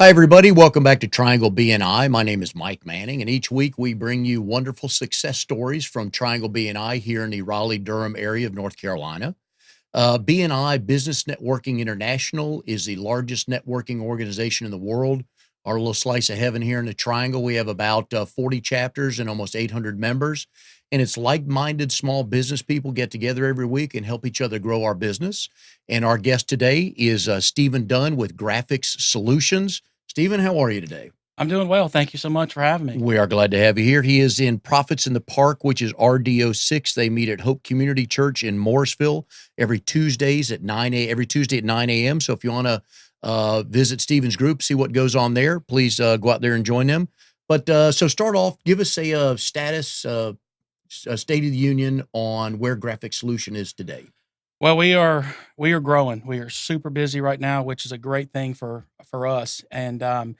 Hi, everybody. Welcome back to Triangle BNI. My name is Mike Manning, and each week we bring you wonderful success stories from Triangle BNI here in the Raleigh-Durham area of North Carolina. BNI, Business Networking International, is the largest networking organization in the world. Our little slice of heaven here in the Triangle, we have about 40 chapters and almost 800 members. And it's like-minded small business people get together every week and help each other grow our business. And our guest today is Stephen Dunn with Graphix Solutions. Stephen, how are you today? I'm doing well. Thank you so much for having me. We are glad to have you here. He is in Profits in the Park, which is RDO6. They meet at Hope Community Church in Morrisville every Tuesday at 9 a.m. So if you want to visit Stephen's group, see what goes on there, please go out there and join them. But so start off, give us a status, a State of the Union on where Graphix Solution is today. Well, we are growing. We are super busy right now, which is a great thing for us. And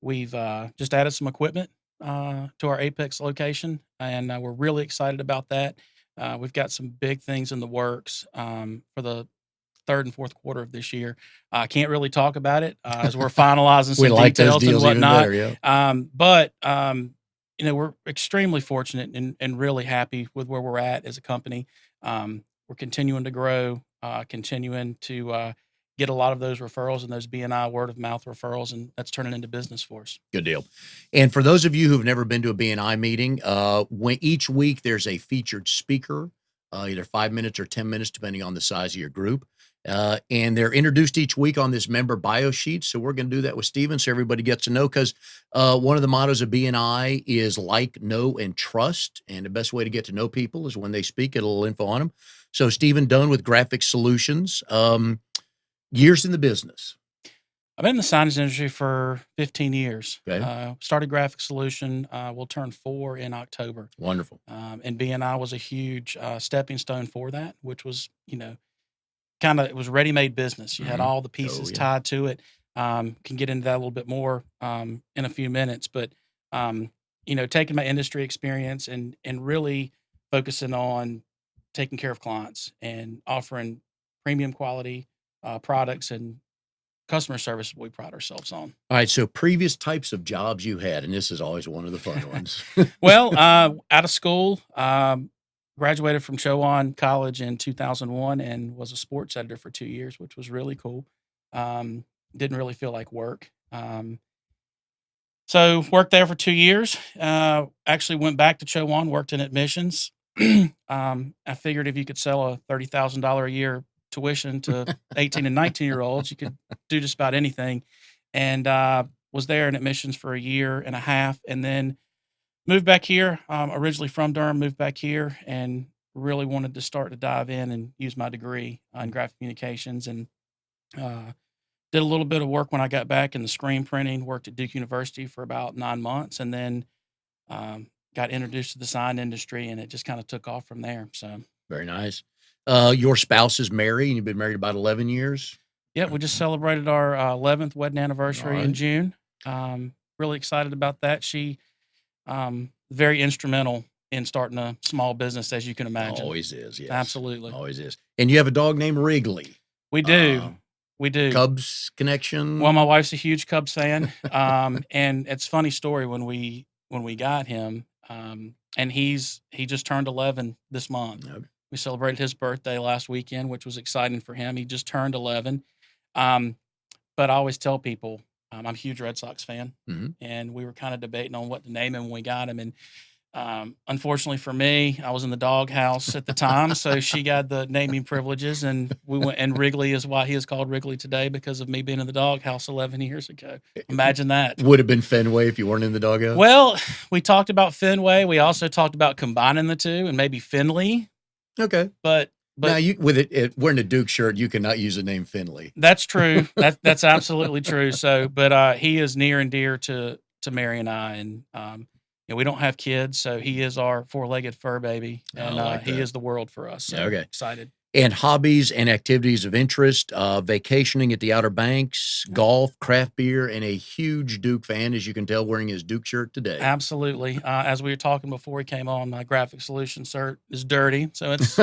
we've just added some equipment to our Apex location, and we're really excited about that. We've got some big things in the works for the third and fourth quarter of this year. I can't really talk about it as we're finalizing We some like those details and deals even whatnot. better, yeah. But we're extremely fortunate and really happy with where we're at as a company. We're continuing to grow, continuing to get a lot of those referrals and those BNI word of mouth referrals, and that's turning into business for us. Good deal. And for those of you who've never been to a BNI meeting, when each week there's a featured speaker, either 5 minutes or 10 minutes, depending on the size of your group. And they're introduced each week on this member bio sheet. So we're going to do that with Stephen so everybody gets to know, because one of the mottos of BNI is like, know, and trust. And the best way to get to know people is when they speak, get a little info on them. So Stephen Dunn with Graphix Solutions, years in the business. I've been in the signage industry for 15 years. Okay. Started Graphix Solution. We'll turn 4 in October. Wonderful. And BNI was a huge stepping stone for that, which was, it was ready-made business. You had all the pieces tied to it. Can get into that a little bit more in a few minutes, but taking my industry experience and really focusing on taking care of clients and offering premium quality products and customer service we pride ourselves on. All right. So previous types of jobs you had, and this is always one of the fun ones. Well, out of school, graduated from Chowan College in 2001 and was a sports editor for 2 years, which was really cool. Didn't really feel like work. So worked there for 2 years. Actually went back to Chowan, worked in admissions. I figured if you could sell a $30,000 a year tuition to 18 and 19-year-olds, you could do just about anything. And was there in admissions for a year and a half, and then moved back here. Originally from Durham, moved back here, and really wanted to start to dive in and use my degree in graphic communications. And did a little bit of work when I got back in the screen printing. Worked at Duke University for about 9 months, and then got introduced to the sign industry, and it just kind of took off from there. So very nice. Your spouse is married, and you've been married about 11 years. Yeah, we just celebrated our 11th wedding anniversary in June. Really excited about that. She very instrumental in starting a small business, as you can imagine. Always is, yes. Absolutely. Always is. And you have a dog named Wrigley. We do. We do. Cubs connection? Well, my wife's a huge Cubs fan. And it's a funny story when we got him, and he just turned 11 this month. Okay. We celebrated his birthday last weekend, which was exciting for him. He just turned 11. But I always tell people, I'm a huge Red Sox fan, and we were kind of debating on what to name him when we got him. And unfortunately for me, I was in the doghouse at the time, so she got the naming privileges, and we went. And Wrigley is why he is called Wrigley today, because of me being in the doghouse 11 years ago. Imagine that. Would have been Fenway if you weren't in the doghouse. Well, we talked about Fenway. We also talked about combining the two and maybe Finley. Okay, but now wearing a Duke shirt, you cannot use the name Finley. That's true. That's absolutely true. So, but he is near and dear to Mary and I, and we don't have kids, so he is our 4-legged fur baby, and he is the world for us. So okay, excited. And hobbies and activities of interest, vacationing at the Outer Banks, golf, craft beer, and a huge Duke fan, as you can tell, wearing his Duke shirt today. Absolutely. As we were talking before we came on, my Graphix Solutions shirt is dirty, so it's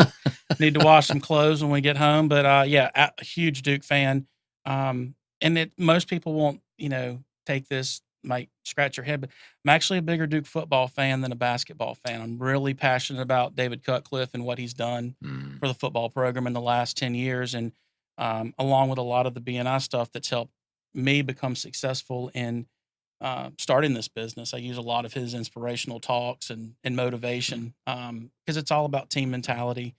need to wash some clothes when we get home. But a huge Duke fan. And most people won't, take this, might scratch your head, but I'm actually a bigger Duke football fan than a basketball fan. I'm really passionate about David Cutcliffe and what he's done Mm. for the football program in the last 10 years. And along with a lot of the BNI stuff that's helped me become successful in starting this business. I use a lot of his inspirational talks and motivation because it's all about team mentality.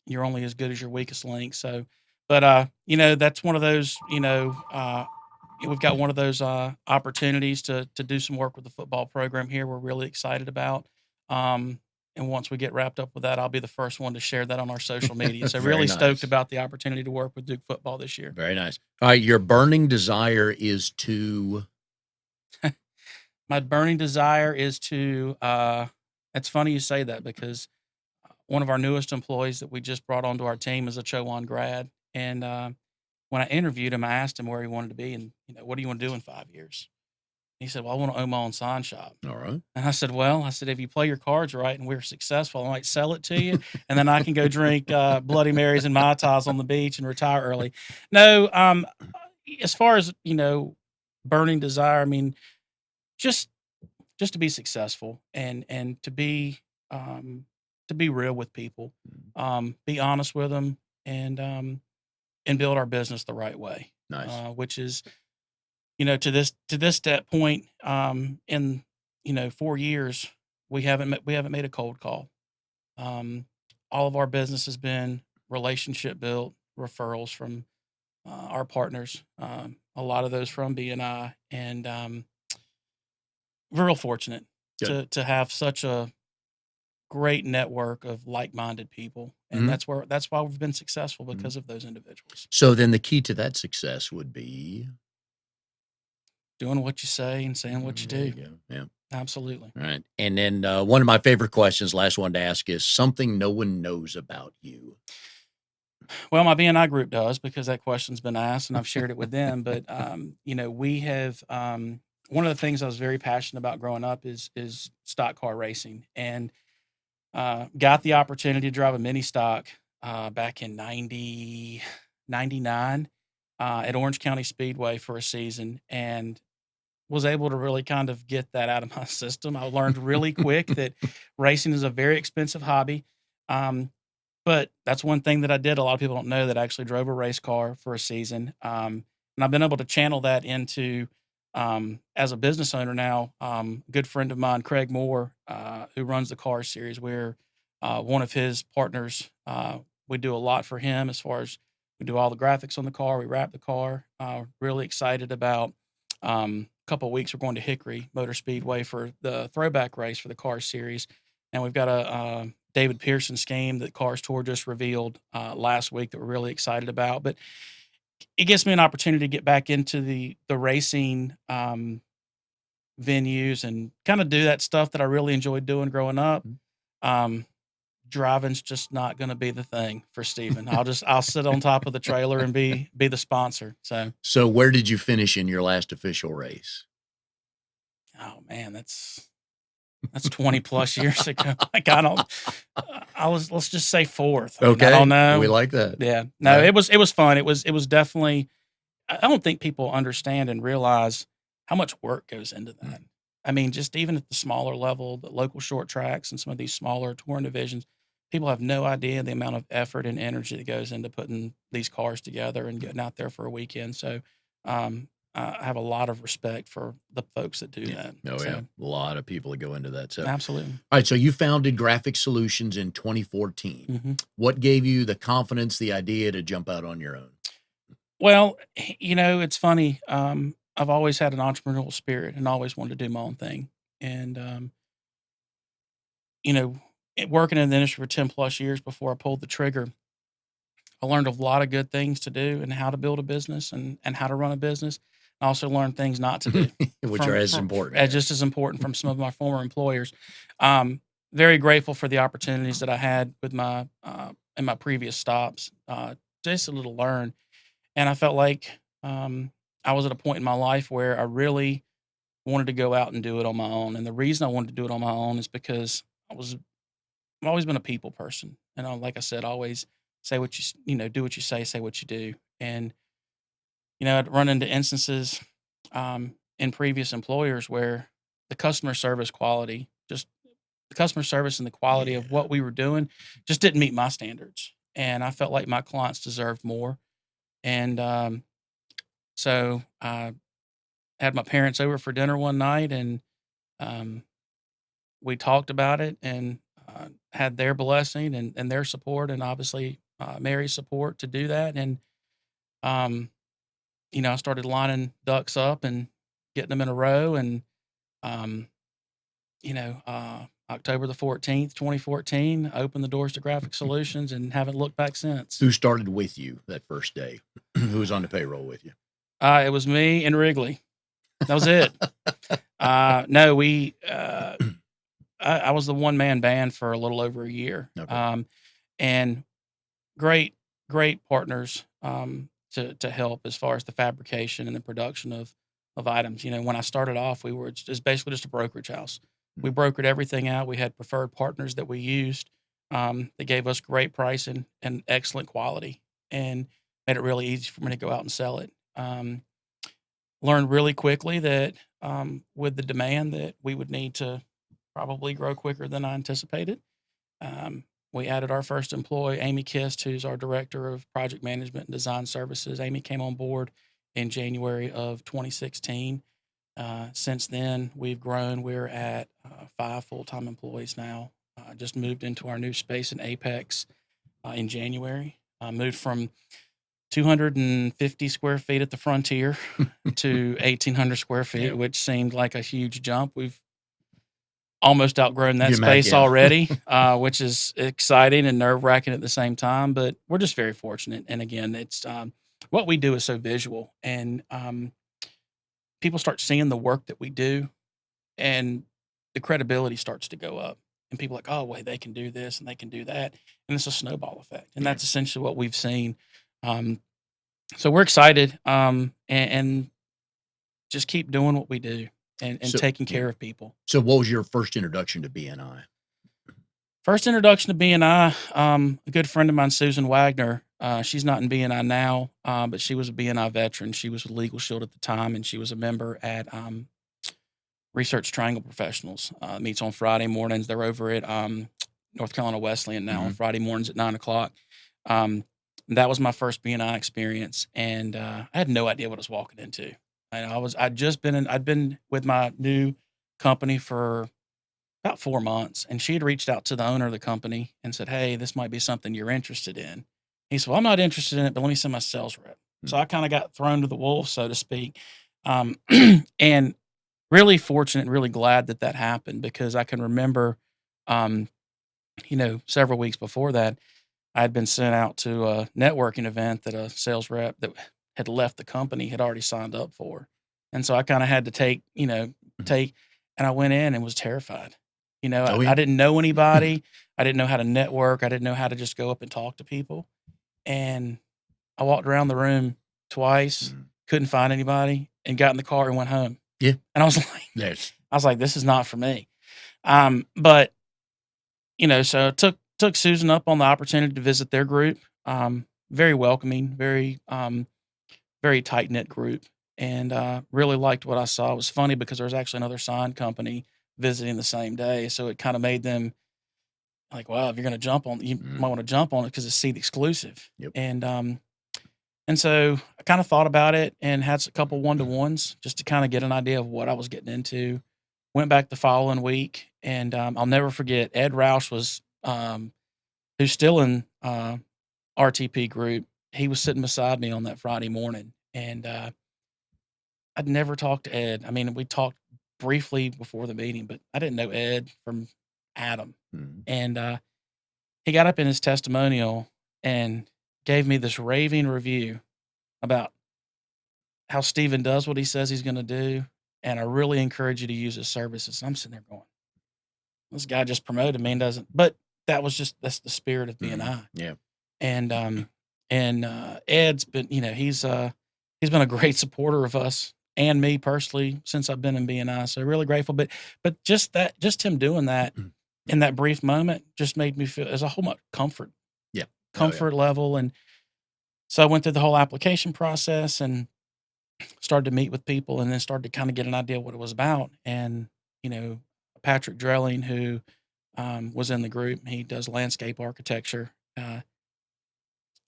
You're only as good as your weakest link. So, but that's one of those. We've got one of those opportunities to do some work with the football program here. We're really excited about. And once we get wrapped up with that, I'll be the first one to share that on our social media. So Very really stoked nice. about the opportunity to work with Duke football this year. Very nice. All right, your burning desire is to. My burning desire is to. It's funny you say that because one of our newest employees that we just brought onto our team is a Chowan grad, and when I interviewed him, I asked him where he wanted to be, and what do you want to do in 5 years? He said, "Well, I want to own my own sign shop." All right. And I said, "Well, if you play your cards right and we're successful, I might sell it to you, and then I can go drink Bloody Marys and Mai Tais on the beach and retire early." No, as far as burning desire, I mean, just to be successful and to be real with people, be honest with them, and build our business the right way. Nice. Which is to this step point in 4 years we haven't made a cold call. All of our business has been relationship built, referrals from our partners, a lot of those from BNI, and we're real fortunate Good. to have such a great network of like-minded people, and Mhm. that's why we've been successful because of those individuals. So then the key to that success would be. Doing what you say and saying what you There you do. go. Yeah. Absolutely. All right. And then one of my favorite questions, last one to ask, is something no one knows about you. Well, my BNI group does because that question's been asked and I've shared it with them. But we have one of the things I was very passionate about growing up is stock car racing, and got the opportunity to drive a mini stock back in 99 at Orange County Speedway for a season, and was able to really kind of get that out of my system. I learned really quick that racing is a very expensive hobby. But that's one thing that I did. A lot of people don't know that I actually drove a race car for a season. And I've been able to channel that into, as a business owner now, good friend of mine, Craig Moore, who runs the car series. We're one of his partners. We do a lot for him as far as we do all the graphics on the car. We wrap the car. Really excited about a couple of weeks. We're going to Hickory Motor Speedway for the throwback race for the car series. And we've got a David Pearson scheme that Cars Tour just revealed last week that we're really excited about. But it gives me an opportunity to get back into the racing venues and kind of do that stuff that I really enjoyed doing growing up. Driving's just not going to be the thing for Steven. I'll sit on top of the trailer and be the sponsor. So where did you finish in your last official race? Oh man, that's 20 plus years ago. Like let's just say fourth. Okay. I don't know. We like that. Yeah. No, Right. it was fun. It was definitely, I don't think people understand and realize how much work goes into that. I mean, just even at the smaller level, the local short tracks and some of these smaller touring divisions, people have no idea the amount of effort and energy that goes into putting these cars together and getting out there for a weekend. So, I have a lot of respect for the folks that do that. Oh, So, yeah. A lot of people that go into that. So, absolutely. all right. So you founded Graphix Solutions in 2014. What gave you the confidence, the idea to jump out on your own? Well, it's funny. I've always had an entrepreneurial spirit and always wanted to do my own thing. And, working in the industry for 10 plus years before I pulled the trigger, I learned a lot of good things to do and how to build a business and how to run a business. I also learned things not to do, Which are as important. just as important from some of my former employers. Very grateful for the opportunities that I had with my in my previous stops, just a little learn. And I felt like I was at a point in my life where I really wanted to go out and do it on my own. And the reason I wanted to do it on my own is because I've always been a people person, and like I said, always say what do what you say what you do. And I'd run into instances in previous employers where the customer service quality, just the customer service and the quality of Yeah. what we were doing just didn't meet my standards. And I felt like my clients deserved more. And so I had my parents over for dinner one night, and um, we talked about it, and had their blessing and their support, and obviously Mary's support to do that. And um, I started lining ducks up and getting them in a row. And um, October the 14th, 2014, opened the doors to Graphix Solutions and haven't looked back since. Who started with you that first day? Who was on the payroll with you? It was me and Wrigley. That was it. No, I was the one man band for a little over a year. Okay. And great, great partners to help as far as the fabrication and the production of items. When I started off, we were just basically just a brokerage house. We brokered everything out. We had preferred partners that we used. That gave us great pricing and excellent quality, and made it really easy for me to go out and sell it. Learned really quickly that with the demand that we would need to probably grow quicker than I anticipated. We added our first employee, Amy Kist, who's our director of project management and design services. Amy came on board in January of 2016. Since then, we've grown. We're at 5 full-time employees now. Just moved into our new space in Apex in January. Moved from 250 square feet at the Frontier to 1,800 square feet, Yeah. which seemed like a huge jump. We've almost outgrown that Yeah, space yeah. already, which is exciting and nerve-wracking at the same time. But we're just very fortunate. And again, it's what we do is so visual, and people start seeing the work that we do, and the credibility starts to go up. And people are like, oh, wait, they can do this and they can do that. And it's a snowball effect. And Yeah. that's essentially what we've seen. So we're excited, and just keep doing what we do, and So, taking yeah. care of people. So what was your first introduction to BNI? First introduction to BNI, a good friend of mine, Susan Wagner. She's not in BNI now, but she was a BNI veteran. She was with Legal Shield at the time, and she was a member at Research Triangle Professionals. Meets on Friday mornings. They're over at North Carolina Wesleyan now on Friday mornings at 9:00. That was my first BNI experience, and I had no idea what I was walking into. And I'd been with my new company for about 4 months, and she had reached out to the owner of the company and said, "Hey, this might be something you're interested in." He said, "Well, I'm not interested in it, but let me send my sales rep." So I kind of got thrown to the wolves, so to speak, and really fortunate and really glad that that happened, because I can remember, several weeks before that, I had been sent out to a networking event that a sales rep that had left the company had already signed up for. And so I kind of had to take, and I went in and was terrified. Oh, I yeah. didn't know anybody. I didn't know how to network. I didn't know how to just go up and talk to people. And I walked around the room twice, couldn't find anybody, and got in the car and went home. Yeah. And I was Yes. like, this is not for me. But so I took Susan up on the opportunity to visit their group. Very welcoming, very very tight knit group, and really liked what I saw. It was funny because there was actually another sign company visiting the same day, so it kind of made them like, "Wow, if you're going to jump on, you might want to jump on it because it's seat exclusive." Yep. And so I kind of thought about it and had a couple one-to-ones just to kind of get an idea of what I was getting into. Went back the following week, and I'll never forget Ed Roush was, who's still in RTP group. He was sitting beside me on that Friday morning, and I'd never talked to Ed. I mean, we talked briefly before the meeting, but I didn't know Ed from Adam. And he got up in his testimonial and gave me this raving review about how Steven does what he says he's going to do, and I really encourage you to use his services. And I'm sitting there going, this guy just promoted me and doesn't. But that's the spirit of BNI. Yeah. And Ed's been, he's been a great supporter of us and me personally since I've been in BNI. So really grateful. But just him doing that in that brief moment just made me feel there's a whole much comfort. Yeah. Comfort level. And so I went through the whole application process, and started to meet with people and then started to kind of get an idea what it was about. And, Patrick Drelling, who was in the group, he does landscape architecture. I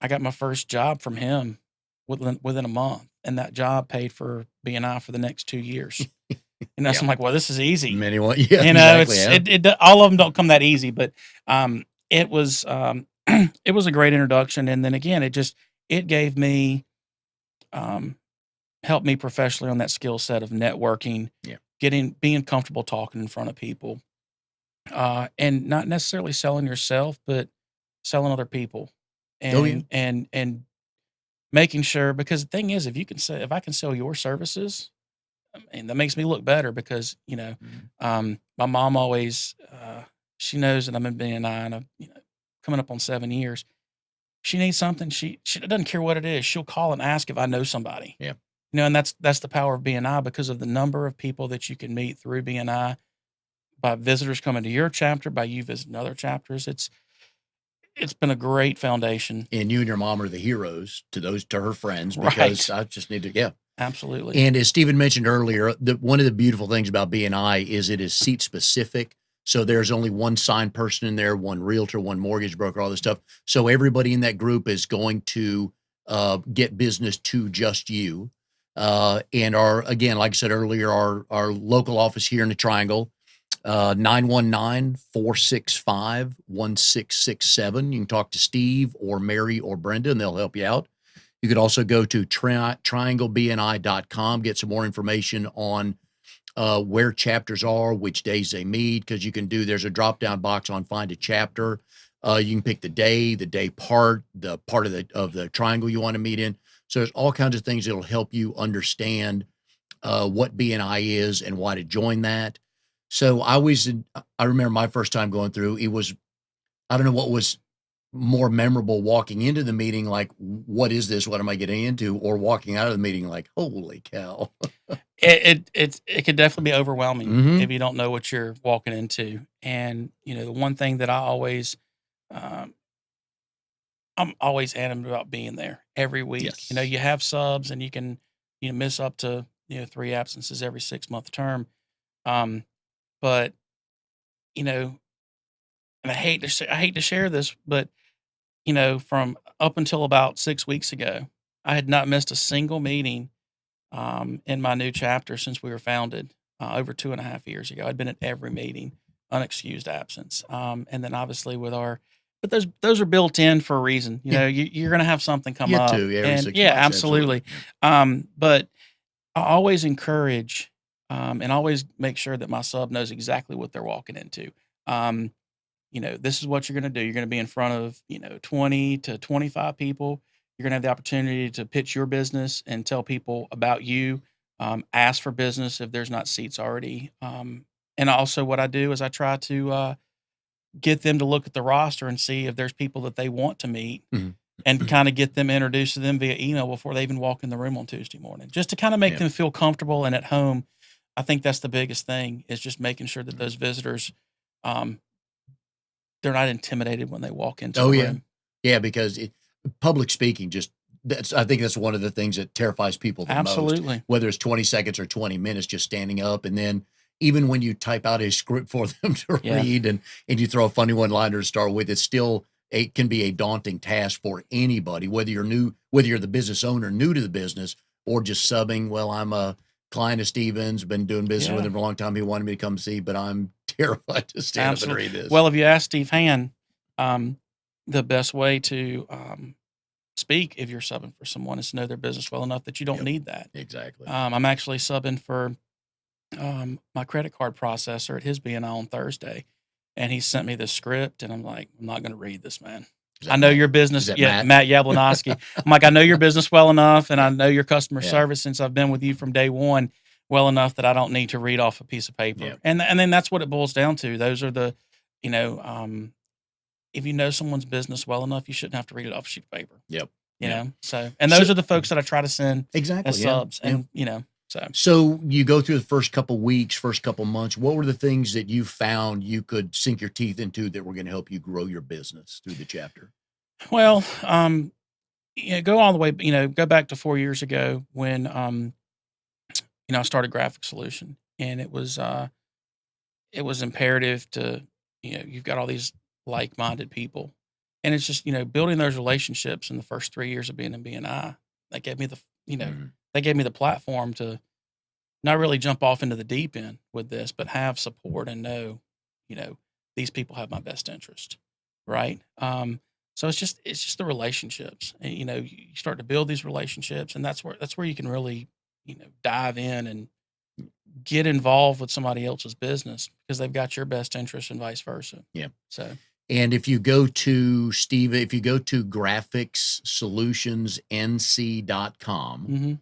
got my first job from him within a month, and that job paid for BNI for the next 2 years. So I'm like, well, this is easy. Many one, yeah, exactly. All of them don't come that easy, but it was it was a great introduction. And then again, it gave me helped me professionally on that skill set of networking, being comfortable talking in front of people, and not necessarily selling yourself, but selling other people, and making sure, because the thing is, if I can sell your services, and that makes me look better, because my mom always she knows that I'm in BNI, and I'm coming up on 7 years. She needs something, she doesn't care what it is. She'll call and ask if I know somebody. Yeah. And that's the power of BNI, because of the number of people that you can meet through BNI, by visitors coming to your chapter, by you visiting other chapters. It's been a great foundation. And you and your mom are the heroes to her friends, because I just need to, absolutely. And as Stephen mentioned earlier, one of the beautiful things about BNI is it is seat specific. So there's only one signed person in there, one realtor, one mortgage broker, all this stuff. So everybody in that group is going to get business to just you. And again, like I said earlier, our local office here in the Triangle, 919-465-1667. You can talk to Steve or Mary or Brenda, and they'll help you out. You could also go to trianglebni.com, get some more information on where chapters are, which days they meet, because there's a drop-down box on Find a Chapter. You can pick the day part, the part of the triangle you want to meet in. So there's all kinds of things that'll help you understand what BNI is and why to join that. So I remember my first time going through, I don't know what was more memorable, walking into the meeting like, what is this? What am I getting into? Or walking out of the meeting like, holy cow. It could definitely be overwhelming if you don't know what you're walking into. And, the one thing that I'm always adamant about being there every week. Yes. You have subs, and you can, miss up to, 3 absences every 6-month term. But, and I hate to share this, but, from up until about 6 weeks ago, I had not missed a single meeting in my new chapter since we were founded over 2.5 years ago. I'd been at every meeting, unexcused absence. And then obviously but those are built in for a reason. You're going to have something come up. Every 6 months, absolutely. But I always encourage and always make sure that my sub knows exactly what they're walking into. This is what you're going to do. You're going to be in front of, 20 to 25 people. You're going to have the opportunity to pitch your business and tell people about you, ask for business if there's not seats already. And also what I do is I try to get them to look at the roster and see if there's people that they want to meet, and kind of get them introduced to them via email before they even walk in the room on Tuesday morning, just to kind of make them feel comfortable and at home. I think that's the biggest thing, is just making sure that those visitors, they're not intimidated when they walk into the room. Yeah, because public speaking, I think that's one of the things that terrifies people the Absolutely. most, whether it's 20 seconds or 20 minutes, just standing up. And then even when you type out a script for them to read and you throw a funny one-liner to start with, it can be a daunting task for anybody, whether you're the business owner new to the business, or just subbing. Well, I'm a client of Stephen's, been doing business with him for a long time. He wanted me to come see, but I'm terrified to stand up and read this. Well, if you ask Steve Han, the best way to speak if you're subbing for someone is to know their business well enough that you don't need that. Exactly. I'm actually subbing for my credit card processor at his BNI on Thursday, and he sent me the script, and I'm like, I'm not going to read this, man. I know your business. Matt Yablonowski. I'm like, I know your business well enough, and I know your customer service since I've been with you from day one well enough that I don't need to read off a piece of paper. Yeah. And then that's what it boils down to. Those are the, if you know someone's business well enough, you shouldn't have to read it off a sheet of paper. Yep. You know, so, and those are the folks that I try to send as subs. And, So you go through the first couple weeks, first couple months. What were the things that you found you could sink your teeth into that were going to help you grow your business through the chapter? Well, go all the way, go back to 4 years ago when I started Graphix Solution, and it was imperative to, you've got all these like-minded people, and it's just, building those relationships in the first 3 years of being in BNI that gave me Mm. that gave me the platform to not really jump off into the deep end with this, but have support and know, you know, these people have my best interest, right? So it's just the relationships, and you start to build these relationships, and that's where you can really dive in and get involved with somebody else's business because they've got your best interest and vice versa. Yeah. So, And if you go to Steve, if you go to graphicsolutionsnc.com, mhm,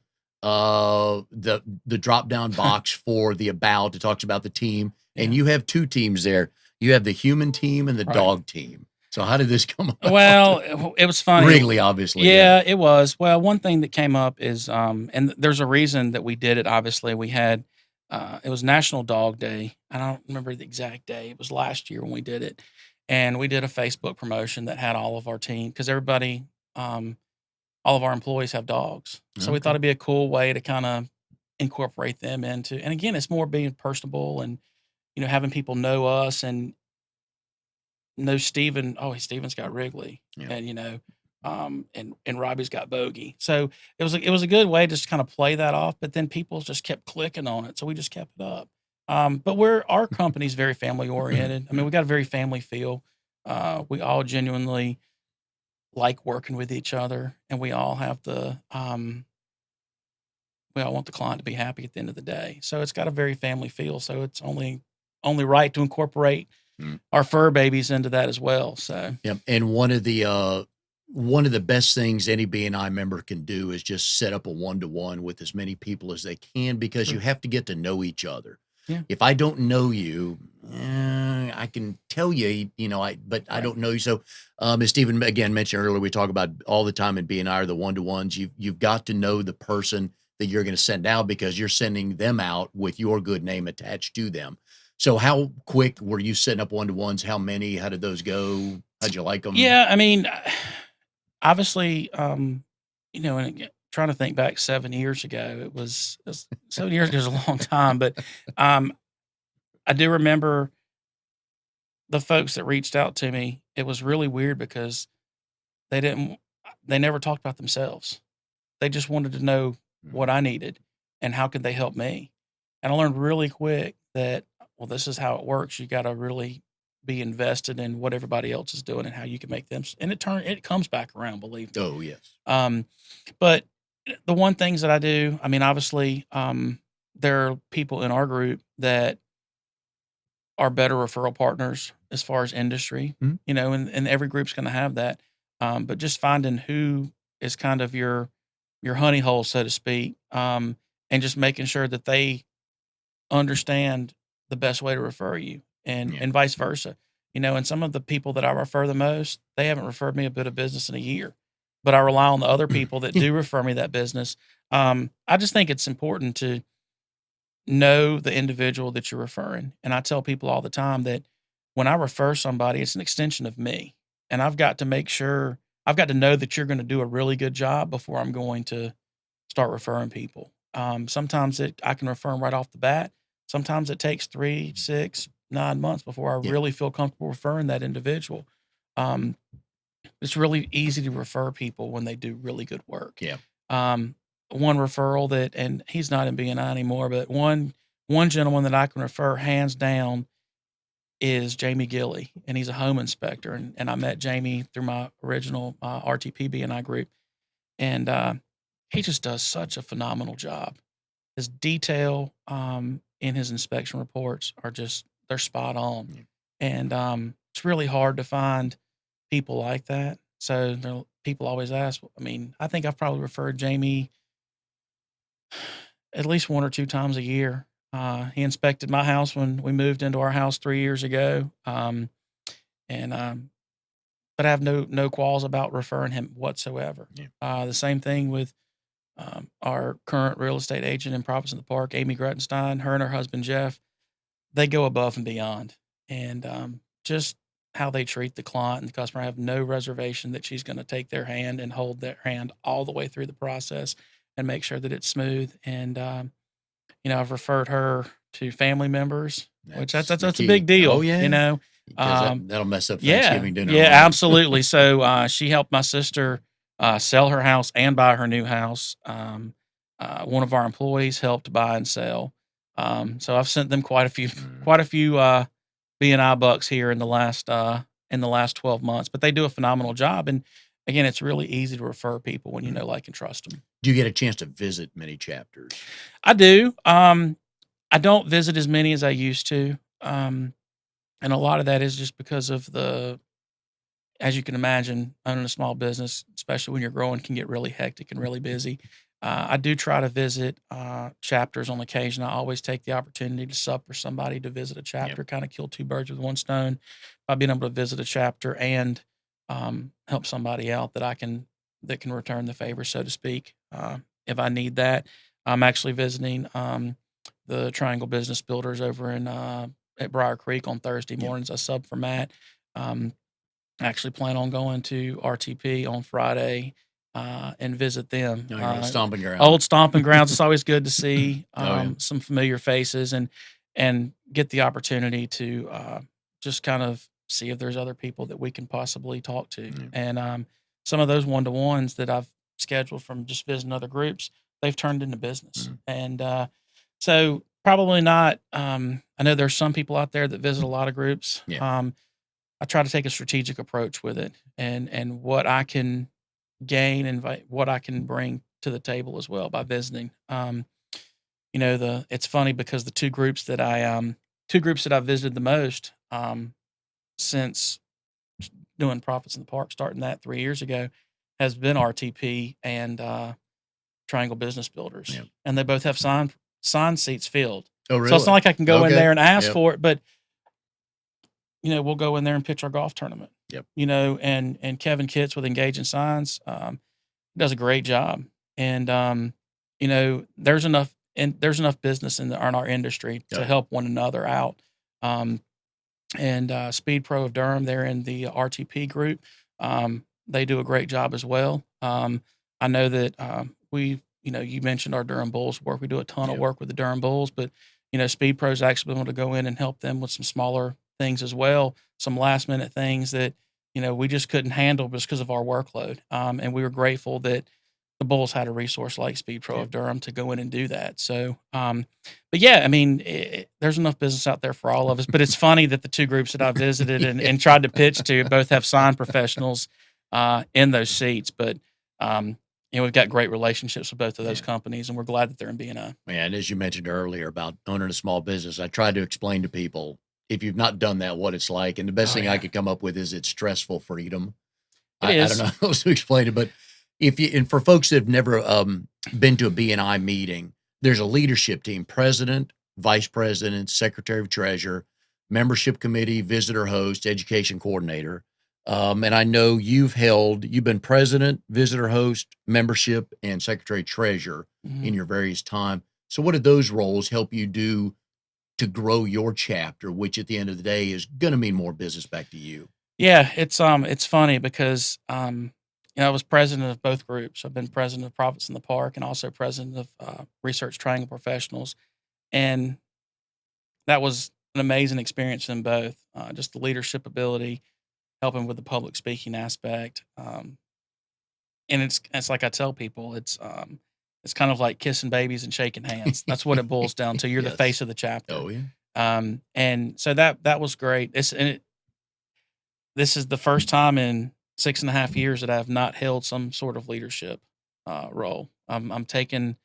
the drop down box for the about, it talks about the team, and yeah, you have two teams there. You have the human team and the right. dog team. So how did this come about? Well, it was funny. Wrigley, obviously, yeah. Yeah, it was. Well, one thing that came up is, and there's a reason that we did it. Obviously, we had, it was National Dog Day. I don't remember the exact day. It was last year when we did it, and we did a Facebook promotion that had all of our team because everybody, all of our employees have dogs. So we thought Okay. it'd be a cool way to kind of incorporate them into. And again, it's more being personable and having people know us and know Steven. Oh, Steven's got Wrigley, Yeah. and and Robbie's got Bogey. So it was a good way just to kind of play that off. But then people just kept clicking on it, so we just kept it up. But our company's very family oriented. I mean, we got a very family feel. We all genuinely like working with each other, and we all have we all want the client to be happy at the end of the day. So it's got a very family feel. So it's only right to incorporate Mm. our fur babies into that as well. So Yep. And one of the best things any BNI member can do is just set up a one-to-one with as many people as they can because you Sure. have to get to know each other. Yeah. If I don't know you, I can tell you, but I Right. don't know you. So, as Stephen again mentioned earlier, we talk about all the time in BNI are the one-to-ones. You've got to know the person that you're going to send out because you're sending them out with your good name attached to them. So how quick were you setting up one-to-ones? How many? How did those go? How'd you like them? Yeah, I mean, obviously, and again, trying to think back 7 years ago, it was 7 years ago is a long time, but I do remember the folks that reached out to me. It was really weird because they didn't, they never talked about themselves. They just wanted to know what I needed and how could they help me. And I learned really quick that, well, this is how it works. You got to really be invested in what everybody else is doing and how you can make them. And it comes back around, believe me. Oh, yes. Um, but the one things that I do, I mean, obviously, there are people in our group that are better referral partners as far as industry, Mhm. and every group's going to have that. But just finding who is kind of your honey hole, so to speak, and just making sure that they understand the best way to refer you and Yeah. and vice versa. And some of the people that I refer the most, they haven't referred me a bit of business in a year, but I rely on the other people that Yeah. do refer me that business. I just think it's important to know the individual that you're referring. And I tell people all the time that when I refer somebody, it's an extension of me. And I've got to make sure I've got to know that you're going to do a really good job before I'm going to start referring people. Sometimes I can refer them right off the bat. Sometimes it takes 3, 6, 9 months before I Yeah. really feel comfortable referring that individual. Um, it's really easy to refer people when they do really good work. Yeah. One referral that, and he's not in BNI anymore, but one gentleman that I can refer hands down is Jamie Gilly, and he's a home inspector. And I met Jamie through my original RTP BNI group, and he just does such a phenomenal job. His detail in his inspection reports are just they're spot on, Yeah. and it's really hard to find people like that. So people always ask. I mean, I think I've probably referred Jamie at least 1 or 2 times a year. He inspected my house when we moved into our house 3 years ago, and but I have no qualms about referring him whatsoever. Yeah. The same thing with our current real estate agent in Providence in the Park, Amy Gruttenstein. Her and her husband Jeff, they go above and beyond, and just how they treat the client and the customer. I have no reservation that she's going to take their hand and hold their hand all the way through the process and make sure that it's smooth. And I've referred her to family members, which that's the a key. big deal. Oh, yeah. Because Um, that'll mess up yeah, Thanksgiving dinner, yeah, right? absolutely. So she helped my sister sell her house and buy her new house. One of our employees helped buy and sell. So I've sent them quite a few, quite a few BNI bucks here in the last 12 months. But they do a phenomenal job, and again, it's really easy to refer people when you know, like, and trust them. Do you get a chance to visit many chapters? I do. I don't visit as many as I used to. And a lot of that is just because of as you can imagine, owning a small business, especially when you're growing, can get really hectic and really busy. I do try to visit chapters on occasion. I always take the opportunity to sub for somebody to visit a chapter, kind of kill two birds with one stone by being able to visit a chapter and help somebody out that can return the favor, so to speak, if I need that. I'm actually visiting the Triangle Business Builders over at Briar Creek on Thursday mornings. I sub for Matt. I actually plan on going to RTP on Friday and visit them. Old stomping grounds. Old stomping grounds. It's always good to see Yeah. some familiar faces and get the opportunity to just kind of see if there's other people that we can possibly talk to. And some of those one-to-ones that I've scheduled from just visiting other groups, they've turned into business. And so probably not. I know there's some people out there that visit a lot of groups. I try to take a strategic approach with it and what I can gain and what I can bring to the table as well by visiting. It's funny because the two groups that I've visited the most since doing Profits in the Park, starting that 3 years ago, has been RTP and Triangle Business Builders, and they both have sign seats filled. Oh, really? So it's not like I can go in there and ask for it, but we'll go in there and pitch our golf tournament. And Kevin Kitts with Engaging Signs does a great job. And there's enough business in our industry to help one another out. And Speed Pro of Durham, they're in the RTP group. They do a great job as well. I know that you mentioned our Durham Bulls work. We do a ton of work with the Durham Bulls, but Speed Pro's actually been able to go in and help them with some smaller things as well, some last minute things that we just couldn't handle just because of our workload. And we were grateful that the Bulls had a resource like Speed Pro of Durham to go in and do that. So, but yeah, I mean, there's enough business out there for all of us. But it's funny that the two groups that I visited and tried to pitch to both have sign professionals in those seats. But we've got great relationships with both of those companies, and we're glad that they're in BNI. Yeah, and as you mentioned earlier about owning a small business, I tried to explain to people, if you've not done that, what it's like. And the best thing I could come up with is it's stressful freedom. I don't know how else to explain it, but and for folks that have never been to a BNI meeting, there's a leadership team, president, vice president, secretary of treasurer, membership committee, visitor host, education coordinator. And I know you've been president, visitor host, membership, and secretary treasurer in your various time. So what did those roles help you do to grow your chapter, which at the end of the day is going to mean more business back to you? Yeah, it's funny because I was president of both groups. I've been president of Profits in the Park and also president of Research Triangle Professionals, and that was an amazing experience in both. Just the leadership ability, helping with the public speaking aspect, and it's like I tell people, it's kind of like kissing babies and shaking hands. That's what it boils down to. You're the face of the chapter. Oh yeah. And so that was great. This is the first time in 6.5 years that I have not held some sort of leadership role. I'm taking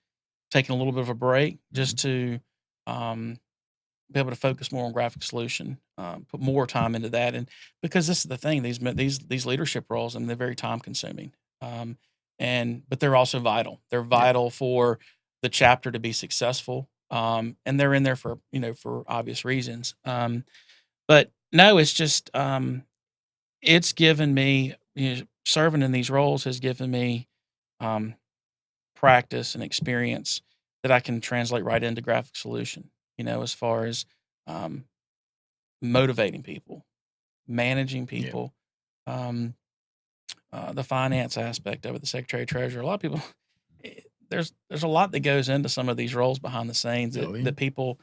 a little bit of a break just to be able to focus more on Graphix Solution, put more time into that, and because this is the thing, these leadership roles, and they're very time consuming. But they're also vital. They're vital for the chapter to be successful. And they're in there for obvious reasons. But no, it's just it's given me serving in these roles has given me practice and experience that I can translate right into Graphix Solution. As far as motivating people, managing people, the finance aspect of it, the secretary treasurer. A lot of people, there's a lot that goes into some of these roles behind the scenes Oh, yeah. that people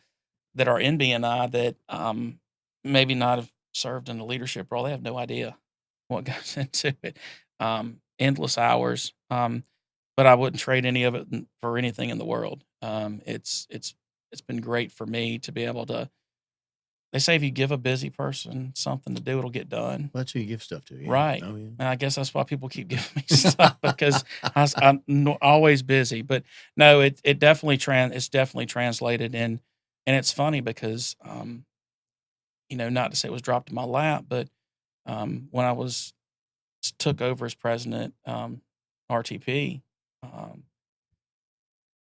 that are in BNI that maybe not have served in a leadership role. They have no idea what goes into it. Endless hours. But I wouldn't trade any of it for anything in the world. It's been great for me to be able to. They say if you give a busy person something to do, it'll get done. Well, that's who you give stuff to. Yeah. Right. Oh, yeah. And I guess that's why people keep giving me stuff because I'm always busy. But no, it definitely it's definitely translated in, and it's funny because not to say it was dropped in my lap, but when I took over as president, RTP, um,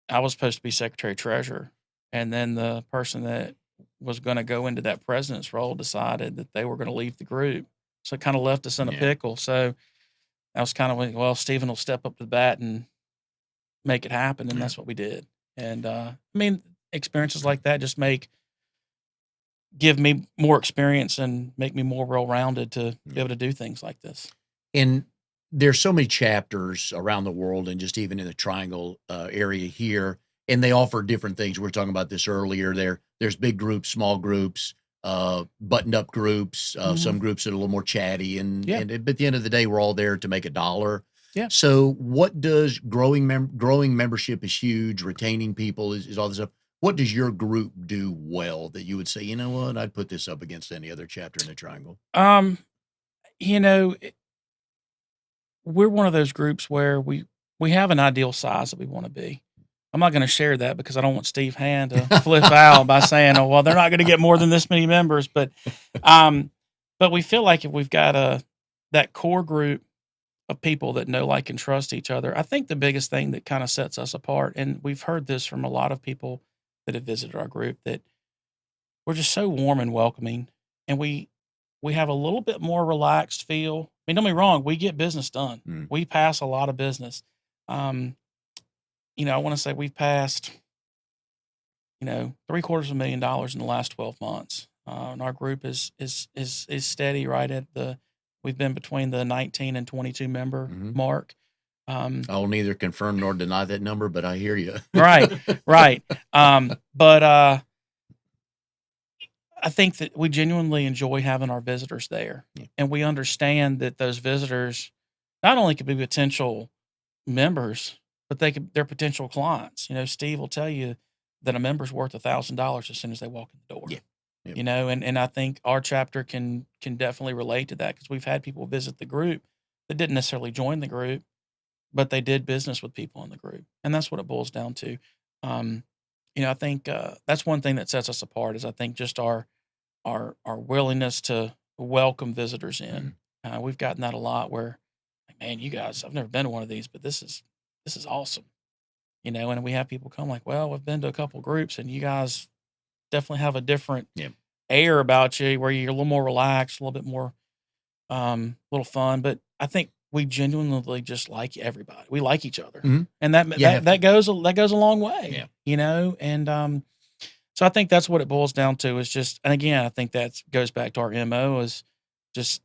I was supposed to be secretary treasurer, and then the person that was going to go into that president's role decided that they were going to leave the group, so it kind of left us in a Yeah. pickle. So I was kind of like, well, Stephen will step up to the bat and make it happen, and Yeah. that's what we did. And I mean, experiences like that just give me more experience and make me more well-rounded to be able to do things like this. And there's so many chapters around the world and just even in the Triangle area here, and they offer different things. We were talking about this earlier. There's big groups, small groups, buttoned up groups, some groups that are a little more chatty, and but at the end of the day, we're all there to make a dollar. Yeah. So what does growing membership is huge, retaining people is all this stuff. What does your group do well that you would say, you know what, I'd put this up against any other chapter in the Triangle? We're one of those groups where we have an ideal size that we want to be. I'm not going to share that because I don't want Steve Hand to flip out by saying, "Oh, well, they're not going to get more than this many members." But we feel like if we've got that core group of people that know, like, and trust each other, I think the biggest thing that kind of sets us apart, and we've heard this from a lot of people that have visited our group, that we're just so warm and welcoming, and we have a little bit more relaxed feel. I mean, don't get me wrong, we get business done. We pass a lot of business. I want to say we've passed, $750,000 in the last 12 months. And our group is steady right at we've been between the 19 and 22 member mark. I'll neither confirm nor deny that number, but I hear you. Right. But I think that we genuinely enjoy having our visitors there, and we understand that those visitors not only could be potential members, but they're potential clients. Steve will tell you that a member's worth $1,000 as soon as they walk in the door. Yeah. Yep. And I think our chapter can definitely relate to that because we've had people visit the group that didn't necessarily join the group, but they did business with people in the group, and that's what it boils down to. I think that's one thing that sets us apart is I think just our willingness to welcome visitors in. We've gotten that a lot where, man, you guys, I've never been to one of these, but this is awesome. And we have people come like, well, I've been to a couple groups and you guys definitely have a different air about you where you're a little more relaxed, a little bit more, little fun. But I think we genuinely just like everybody. We like each other, and that goes a long way. And so I think that's what it boils down to is just, and again, I think that goes back to our MO is just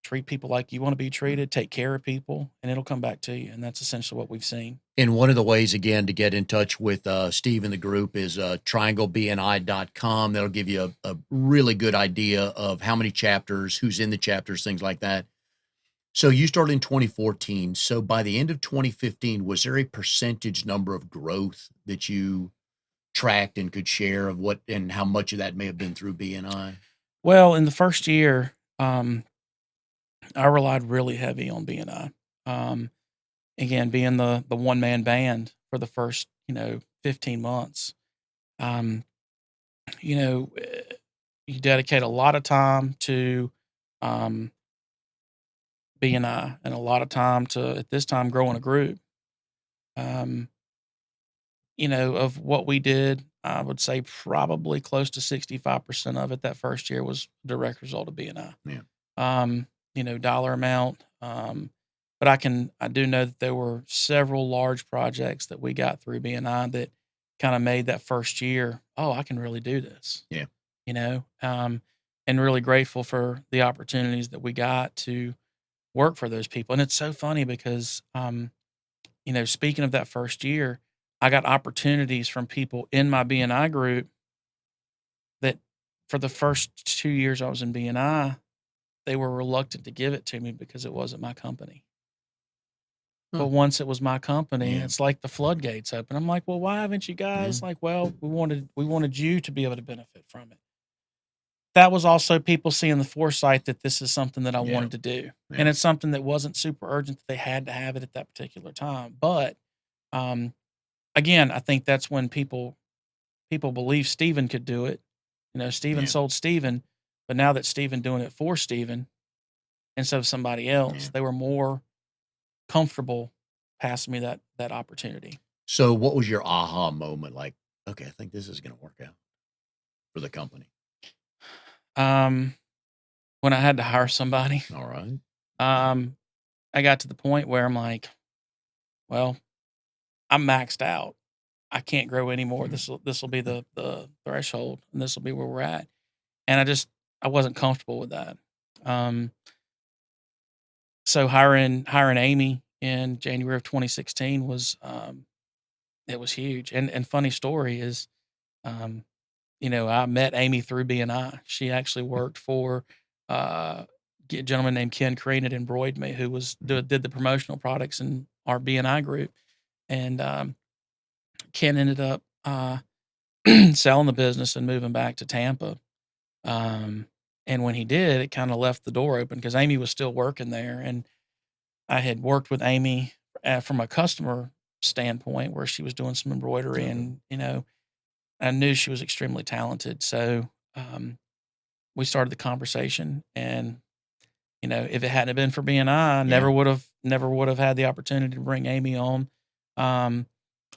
treat people like you want to be treated, take care of people, and it'll come back to you. And that's essentially what we've seen. And one of the ways, again, to get in touch with Steve and the group is trianglebni.com. That'll give you a really good idea of how many chapters, who's in the chapters, things like that. So you started in 2014. So by the end of 2015, was there a percentage number of growth that you tracked and could share of what and how much of that may have been through BNI? Well, in the first year, I relied really heavy on BNI. Again, being the one-man band for the first, 15 months. You dedicate a lot of time to BNI and a lot of time to, at this time, growing a group. Of what we did, I would say probably close to 65% of it that first year was a direct result of BNI. Dollar amount. But I do know that there were several large projects that we got through BNI that kind of made that first year, oh, I can really do this. Yeah. And really grateful for the opportunities that we got to work for those people. And it's so funny because, speaking of that first year, I got opportunities from people in my BNI group that for the first 2 years I was in BNI, they were reluctant to give it to me because it wasn't my company. Huh. But once it was my company, Yeah. it's like the floodgates open. I'm like, "Well, why haven't you guys?" Yeah. Like, "Well, we wanted you to be able to benefit from it." That was also people seeing the foresight that this is something that I Yeah. wanted to do, Yeah. and it's something that wasn't super urgent that they had to have it at that particular time. But, um, again, I think that's when people believe Steven could do it. You know, Steven Yeah. sold Steven, but now that Steven doing it for Steven instead of somebody else, Yeah. they were more comfortable passing me that opportunity. So what was your aha moment? Like, okay, I think this is going to work out for the company. Um, when I had to hire somebody, All right. um, I got to the point where I'm like, well, I'm maxed out. I can't grow anymore. Mhm. This will be the threshold, and this will be where we're at. And I wasn't comfortable with that. Um, so hiring Amy in January of 2016 was it was huge. And funny story is, um, I met Amy through BNI. She actually worked for uh, a gentleman named Ken Crane at Embroid Me, who Mhm. did the promotional products in our BNI group. And Ken ended up selling the business and moving back to Tampa. And when he did, it kind of left the door open because Amy was still working there. And I had worked with Amy from a customer standpoint where she was doing some embroidery Okay. and, I knew she was extremely talented. So, we started the conversation and, if it hadn't have been for BNI, Yeah. never would have had the opportunity to bring Amy on. Um,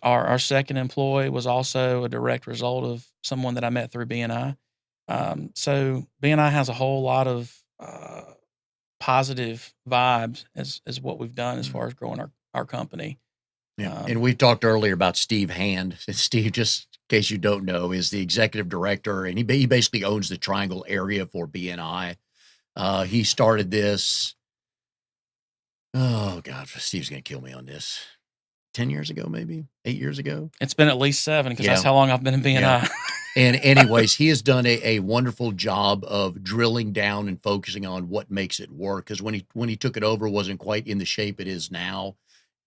our second employee was also a direct result of someone that I met through BNI. So BNI has a whole lot of positive vibes as what we've done as Mhm. far as growing our company. Yeah. And Um, we talked earlier about Steve Hand. And Steve, just in case you don't know, is the executive director, and he basically owns the Triangle area for BNI. He started this. Oh God, Steve's gonna kill me on this. 10 years ago, maybe 8 years ago. it's been at least 7 because that's Yeah. how long I've been in Yeah. BNI. And anyways, he has done a wonderful job of drilling down and focusing on what makes it work. Because when he took it over, it wasn't quite in the shape it is now.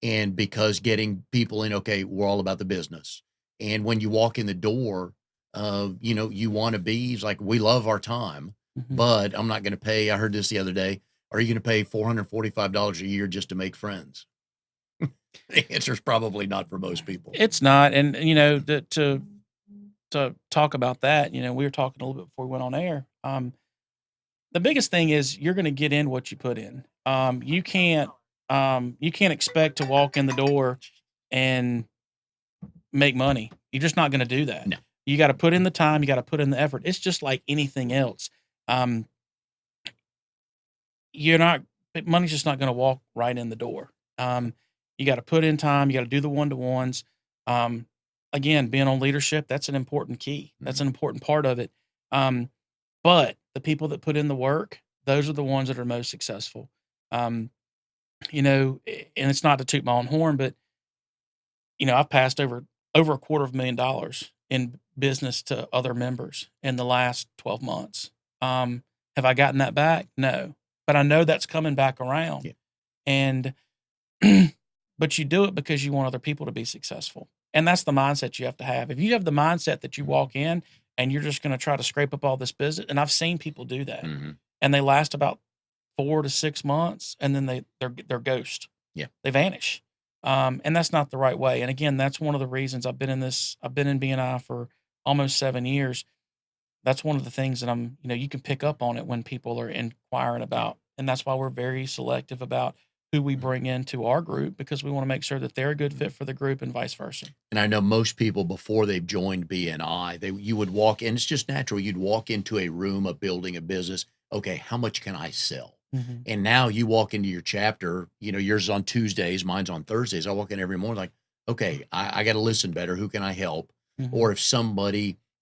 And because getting people in, okay, we're all about the business. And when you walk in the door, you want to be, he's like, we love our time, Mhm. but I'm not going to pay. I heard this the other day. Are you going to pay $445 a year just to make friends? The answer is probably not for most people. It's not, and to talk about that, we were talking a little bit before we went on air. The biggest thing is you're going to get in what you put in. You can't expect to walk in the door and make money. You're just not going to do that. No. You got to put in the time. You got to put in the effort. It's just like anything else. Um, you're not money's just not going to walk right in the door. You got to put in time. You got to do the one-to-ones. Um, Again, being on leadership, that's an important key. That's Mhm. an important part of it. Um, but the people that put in the work, those are the ones that are most successful. Um, and it's not to toot my own horn, but I've passed over $250,000 in business to other members in the last 12 months. Have I gotten that back? No, but I know that's coming back around. Yeah. And but you do it because you want other people to be successful. And that's the mindset you have to have. If you have the mindset that you walk in and you're just going to try to scrape up all this business, and I've seen people do that, Mhm. and they last about 4 to 6 months, and then they're ghost. Yeah. They vanish, and that's not the right way. And again, that's one of the reasons I've been in this. I've been in BNI for almost 7 years. That's one of the things that you can pick up on it when people are inquiring Yeah. about, and that's why we're very selective about who we Mhm. bring into our group because we want to make sure that they're a good Mhm. fit for the group and vice versa. And I know most people before they've joined BNI, you would walk in, it's just natural. You'd walk into a room, a building, a business. Okay, how much can I sell? Mhm. And now you walk into your chapter, yours is on Tuesdays, mine's on Thursdays. I walk in every morning like, okay, I got to listen better. Who can I help? Mhm. Or if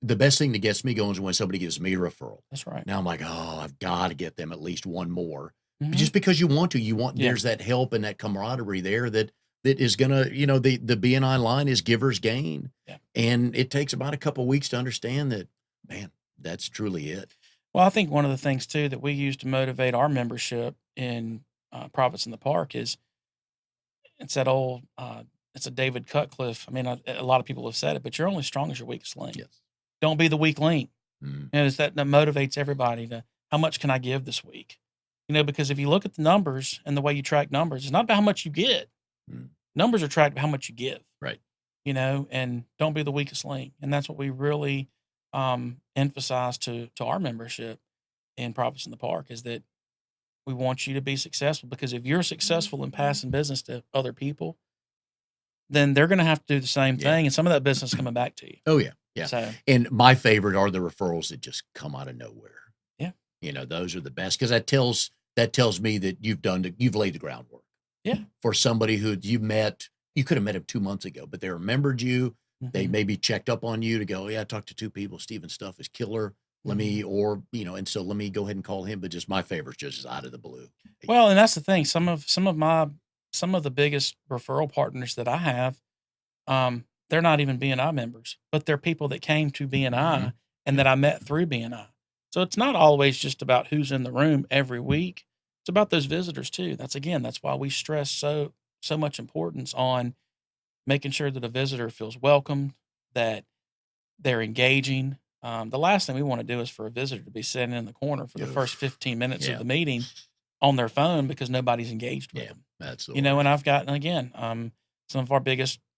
the best thing that gets me going is when somebody gives me a referral. That's right. Now I'm like, oh, I've got to get them at least one more. But Mhm. just because you want to, Yeah. there's that help and that camaraderie there that that is gonna, the BNI line is giver's gain. Yeah. And it takes about a couple weeks to understand that, man, that's truly it. Well, I think one of the things too that we use to motivate our membership in Profits in the Park is it's that old, it's a David Cutcliffe. I mean, a lot of people have said it, but you're only strong as your weakest link. Yes. Don't be the weak link. Mm. And it's that motivates everybody to how much can I give this week? Because if you look at the numbers and the way you track numbers, it's not about how much you get. Mm. Numbers are tracked by how much you give. Right. And don't be the weakest link. And that's what we really emphasize to our membership in Profits in the Park is that we want you to be successful, because if you're successful in passing business to other people, then they're going to have to do the same Yeah. thing. And some of that business is coming back to you. Oh, yeah. Yeah. So, And my favorite are the referrals that just come out of nowhere. Yeah. Those are the best, because that tells me that you've laid the groundwork. Yeah. For somebody who you could have met him 2 months ago, but they remembered you. They mhm. maybe checked up on you to go, yeah, I talked to 2 people. Steven's stuff is killer. Let me, and so let me go ahead and call him. But just my favorite's just out of the blue. Well, and that's the thing. Some of the biggest referral partners that I have, they're not even BNI members, but they're people that came to BNI and that I met through BNI. So it's not always just about who's in the room every week. It's about those visitors too. That's why we stress so much importance on making sure that a visitor feels welcomed, that they're engaging. The last thing we want to do is for a visitor to be sitting in the corner for the first 15 minutes of the meeting on their phone because nobody's engaged with them. That's the And I've gotten, again, some of our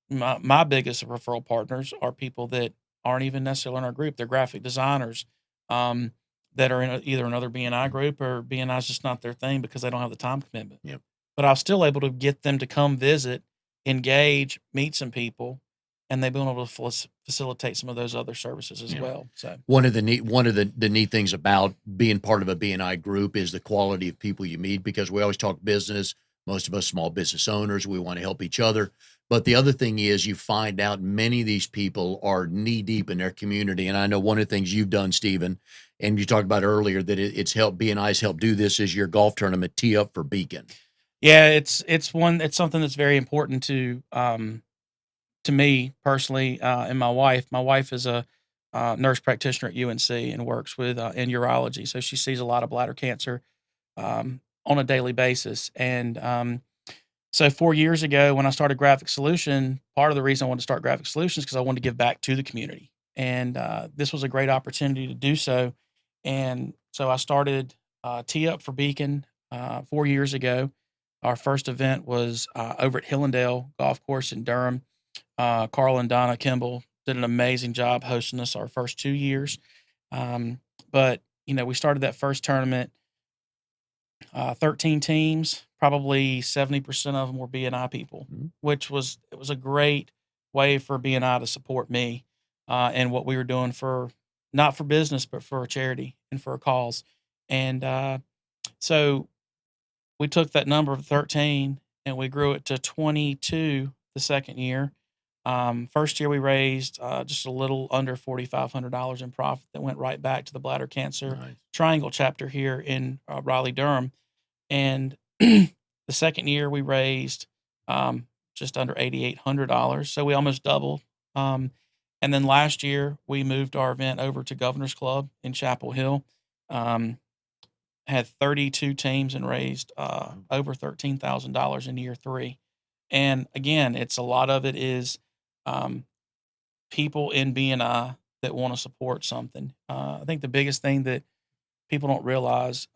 my biggest referral partners are people that aren't even necessarily in our group. They're graphic designers that are in either another BNI group, or BNI is just not their thing because they don't have the time commitment. Yep. But I was still able to get them to come visit, engage, meet some people, and they've been able to facilitate some of those other services as well. So one of the neat things about being part of a BNI group is the quality of people you meet, because we always talk business. Most of us small business owners, we want to help each other. But the other thing is you find out many of these people are knee deep in their community. And I know one of the things you've done, Stephen, and you talked about earlier that it's helped, BNI's helped do this, is your golf tournament Tee Up for Beacon. Yeah, it's something that's very important to me personally, and my wife. My wife is a nurse practitioner at UNC and works with in urology, so she sees a lot of bladder cancer on a daily basis. And so 4 years ago, when I started Graphix Solution, part of the reason I wanted to start Graphix Solutions is because I wanted to give back to the community, and this was a great opportunity to do so. And so I started Tee Up for Beacon 4 years ago. Our first event was over at Hillendale Golf Course in Durham. Carl and Donna Kimball did an amazing job hosting us our first 2 years. But we started that first tournament, 13 teams, probably 70% of them were BNI people, which was a great way for BNI to support me and what we were doing for, not for business, but for a charity and for a cause. And so we took that number of 13 and we grew it to 22 the second year. First year we raised just a little under $4,500 in profit that went right back to the bladder cancer triangle chapter here in Raleigh, Durham. And the second year we raised just under $8,800. So we almost doubled. And then last year we moved our event over to Governor's Club in Chapel Hill. Had 32 teams and raised over $13,000 in year 3. And again, a lot of it is people in BNI that want to support something. I think the biggest thing that people don't realize,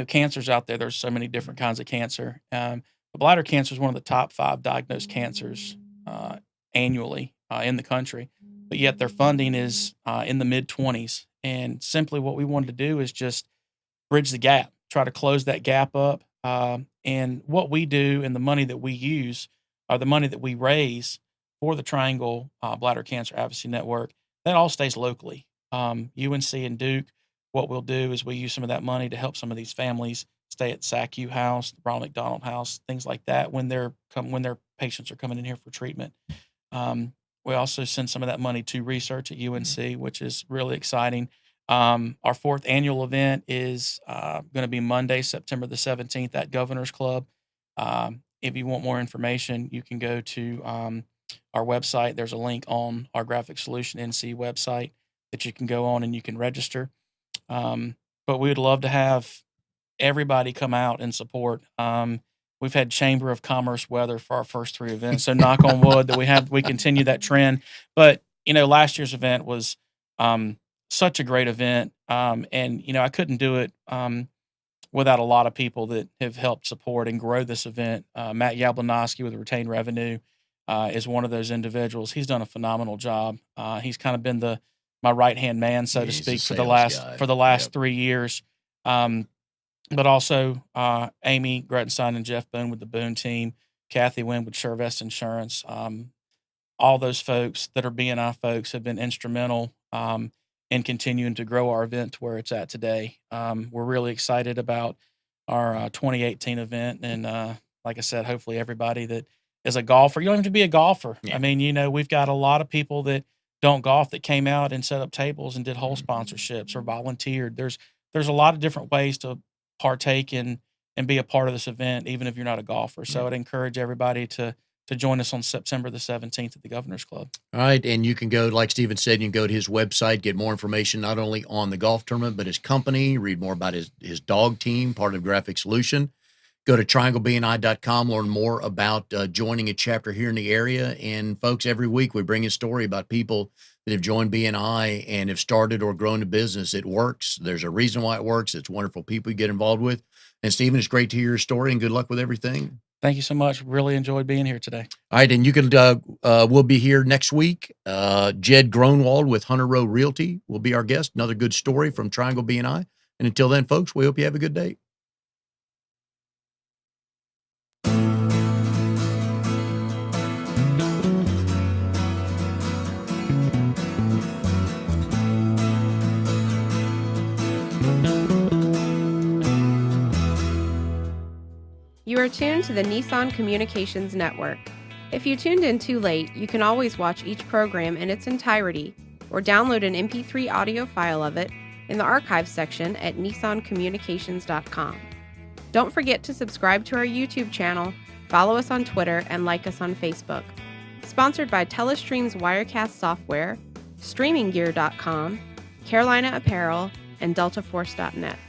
cancer's out there. There's so many different kinds of cancer. The bladder cancer is one of the top 5 diagnosed cancers annually in the country, but yet their funding is in the mid 20s. And simply what we wanted to do is just bridge the gap, try to close that gap up. And what we do and the money that we use, or the money that we raise for the Triangle Bladder Cancer Advocacy Network, that all stays locally. UNC and Duke, what we'll do is we use some of that money to help some of these families stay at SACU House, Ronald McDonald House, things like that when their patients are coming in here for treatment. We also send some of that money to research at UNC, which is really exciting. Our 4th annual event is going to be Monday, September the 17th at Governor's Club. if you want more information, you can go to our website. There's a link on our Graphix Solution NC website that you can go on and you can register. But we would love to have everybody come out and support. We've had Chamber of Commerce weather for our first 3 events, so knock on wood that we continue that trend. But last year's event was such a great event, and I couldn't do it without a lot of people that have helped support and grow this event. Matt Yablonowski with Retained Revenue is one of those individuals. He's done a phenomenal job. He's kind of been my right-hand man, so to speak, for the last 3 years. But also Amy Grettenstein and Jeff Boone with the Boone team, Kathy Wynn with SureVest Insurance. All those folks that are BNI folks have been instrumental in continuing to grow our event to where it's at today. We're really excited about our 2018 event. And like I said, hopefully everybody that is a golfer, you don't have to be a golfer. Yeah. I mean, we've got a lot of people that don't golf that came out and set up tables and did hole sponsorships or volunteered. There's a lot of different ways to partake in and be a part of this event, even if you're not a golfer. So I'd encourage everybody to join us on September the 17th at the Governor's Club. All right. And you can go, like Stephen said, you can go to his website, get more information, not only on the golf tournament, but his company, read more about his dog team, part of Graphix Solution. Go to trianglebni.com, learn more about joining a chapter here in the area. And folks, every week we bring a story about people that have joined BNI and have started or grown a business. It works. There's a reason why it works. It's wonderful people you get involved with. And Stephen, it's great to hear your story, and good luck with everything. Thank you so much. Really enjoyed being here today. All right. And you can, we'll be here next week. Jed Gronwald with Hunter Row Realty will be our guest. Another good story from Triangle BNI. And until then, folks, we hope you have a good day. You are tuned to the Nissan Communications Network. If you tuned in too late, you can always watch each program in its entirety or download an MP3 audio file of it in the archives section at nissancommunications.com. Don't forget to subscribe to our YouTube channel, follow us on Twitter, and like us on Facebook. Sponsored by Telestream's Wirecast software, StreamingGear.com, Carolina Apparel, and DeltaForce.net.